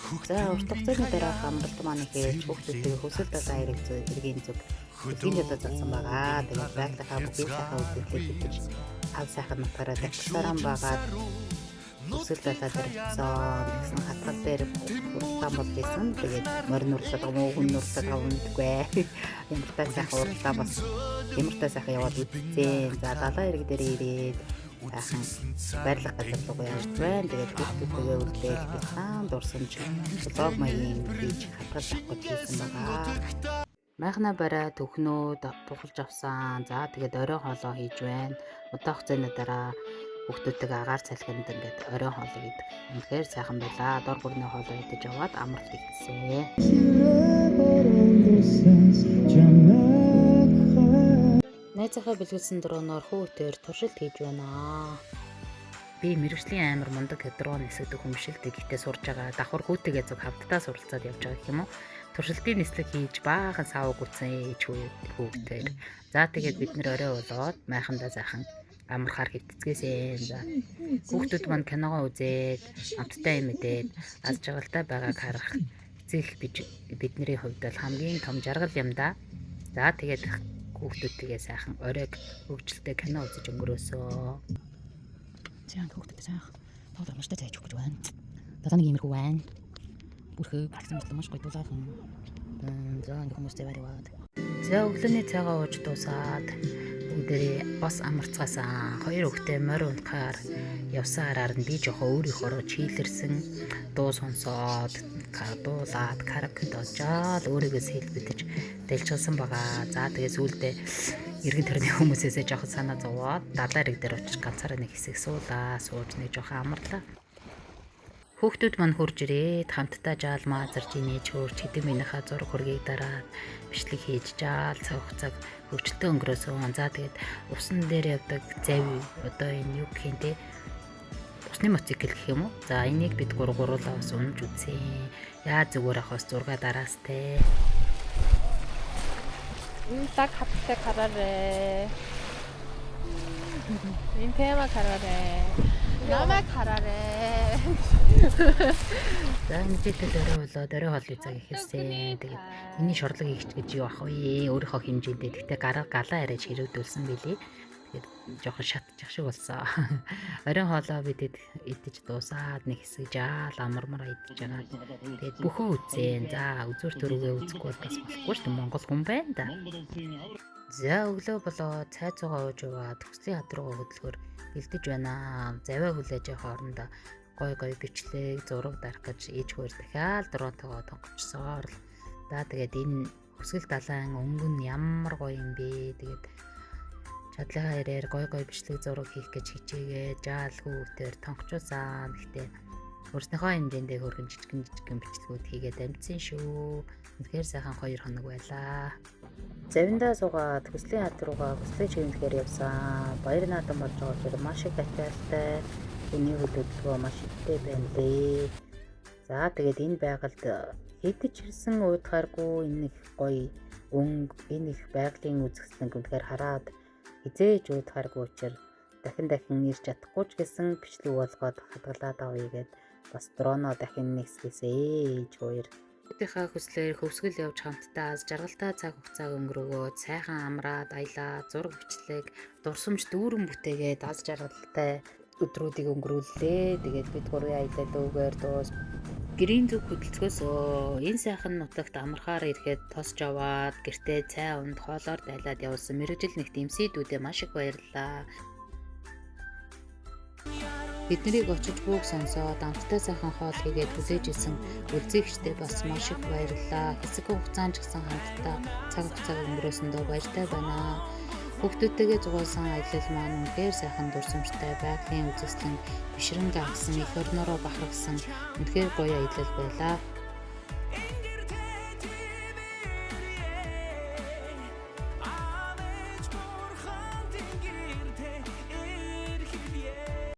За урт хугацааны дараах амралт маань ихээж хүүхдүүдийн хөсөл далайн эргийн зүг эдгээр одоо зарсан байгаа. Тэгээд байгалийнхаа бүхий сайхан үзэгдлийг хийж ав сайхан натаараа дахсараа байгаад өсөл далаа дээр гэсэн хатгал дээр уралдаан бол хийсэн. Тэгээд морин урлаад муу хүн урлаад авахгүй. Ямар та сайхан уралдаан бас ямар та сайхан яваад үзсэн. За далайн эрэг дээр ирээд сайхан байрлах газар руу явж байна. Тэгээд хүүхдүүдтэйгээ үлдээл бэлхан дурсамж блог маягийн хийж хатгал авах гэсэн байгаа. Майхна барай төхнөө тухалж авсан. За тэгээд орой хоолоо хийж байна. Удаан хугацааны дараа хүүхдүүдтэйгээ агаар цалхинд ингээд орой хоолоо гэдэг. Үнэхээр сайхан байлаа. Дор бүрний хоолоо идэж аваад амралт хийсэн. Найзынхаа бэлгэлсэн дөрөөнөөр хүүхдээр туршилт хийж байна. Би мэрэгжлийн амар мундаг дрон нисгдэг хүн биш л гэхдээ сурж байгаа. Давхар хүүтэйгээ зөв хавдтаа суралцаад явж байгаа гэх юм уу. Туршилтын нислэг хийж баахан савг үтсэн ээж хүүхдээр. За тэгээд бид нэр орой болоод майхандаа сайхан амархаар хөвтцгээсэн. За хүүхдүүд маань киногоо үзээд амттай юм мэдээд аз жаргалтай байгааг харах эцэг бидний хувьд бол хамгийн том жаргал юм да. За тэгээд хүүхдүүдтэйгээ сайхан оройг хөгжилтэй кино үзэж өнгөрөөсөө. За хүүхдүүд сайхан тоглож амжтай зайж өгч байна. Далаа нэг иймэрхүү байна. Бүрхөө багсан мэт маш гоё дулаахан. За ингэ хүмүүстэй бариваад. За өглөөний цайгаа ууж дуусаад бүгдээрээ бас амарцгаасан. Хоёр хүүхдээ морь унтахаар явсан араар нь би жоохон өөрийнхөө чийлэрсэн дуу сонсоод дуулаад караоке доожаал өөрийгөө сэлбэтэж дэлжүүлсэн байгаа. За тэгээ сүүлдээ эргэн тойрны хүмүүсээсээ жоохон санаа зовоод далайн эрэг дээр очиж ганцаараа нэг хэсэг сууж нэг жоохон амарлаа. Хүүхдүүд маань хурж ирээд хамтдаа жаалмаа зарж инээж хөөрч хэдэн минутаа зураг хөргийг дараад бичлэг хийж жаал цаг хөвчлөлтөө өнгөрөөсөн. За тэгээд усан дээр явдаг завь одоо энэ юу гэх юм те усны мотоцикл гэх юм уу. За энийг бид гуруулаа бас унж үзье. Яа зүгээр ахос зурга дараас те. Так хаттай хараарэ. Энэ тема хараарэ. Намайг хараарэ. За мэдээтэй орой болоод орой хоолны цаг ихэлсэн. Тэгээд миний шорлог ихч гэж юу ах вэ? Өөрийнхөө хэмжээндээ тэгтээ галаа арайж хэрүүдүүлсэн билий. Тэгээд жоохон шатчих шиг болсон. Орой хоолоо бидэд идэж дуусаад нэг хэсэг жаал амармараа идэж байгаа. Тэгээд бөхөө үзэн. За үзүүр төрөөгөө үзэхгүй бол бас болохгүй шүү дээ. Монгол хүн байна да. За өглөө болоо цайцуугаа ууж яваад төслийн хад руугаа хөдөлгөөр бэлдэж байна. Завиа хүлээж явах орондоо гой бичлэг зураг дарах гэж ээж хөр дахиад дронтойгоо тонгочсоор л. За тэгээд энэ хүсгэл далайн өнгөн ямар гоё юм бэ. Тэгээд чадлаа ирээр гой бичлэг зураг хийх гэж хичээгээ жаал хүүхдээр тонгочсон. Гэхдээ өөрснийхөө хэмжээндээ хөргөн жижигэн бичлэгүүд хийгээд амжсан шүү. Үнэхээр сайхан 2 хоног байлаа. Завиндаа суугаад хүслийн хад руугаа хүслийн чиглэлээр явсан. Баяр наадам болж байгаа учраас маш их ачаалтай. Миний хөдөлгөөн маш ихтэй байна лээ. За тэгээд энэ байгальд хэдэж ирсэн уйдгааргүй энэ их гоё өнгө энэ их байгалийн үзэсгэлэнг үнэхээр хараад хизээж уйдгааргүй учраас дахин ирж чадахгүй ч гэсэн бичлэг болгоод хадгалаад авъя гэд бас дроноо дахин нэгсгээсэй ээж хоёр. Өөрийнхөө хүслээр хөвсгөл явж хамтдаа аз жаргалтай цаг хугацааг өнгөрөөгөө сайхан амраад аялаа зураг бичлэг дурсамж дүүрэн бүтээгээд аз жаргалтай өдрүүдийг өнгөрүүллээ. Тэгээд бид гурван аялал дүүгээр дуус гэрийн зүг хөдөлгөөсөө энэ сайхан нутагт амархаар ирэхэд тосч аваад гэртээ цай унд хоолоор дайлаад явуулсан мэрэгжил нэгт эмсэдүүдээ маш их баярлалаа. Биднийг очиж бүгд сонсоод амттай сайхан хоол хийгээд хүлээж исэн үлзийгчтэй бас маш их баярлалаа. Хэсэг хугацаанд ч гэсэн хамтдаа цаг хугацааг өнгөрөөсөндөө баяртай байна. Хүүхдүүдтэйгээ зугаалсан аялал маань үнэхээр сайхан дурсамжтай байгалийн үзэсгэлэн бишрэнг авсан их орноороо бахархсан үнэхээр гоё аялал байлаа.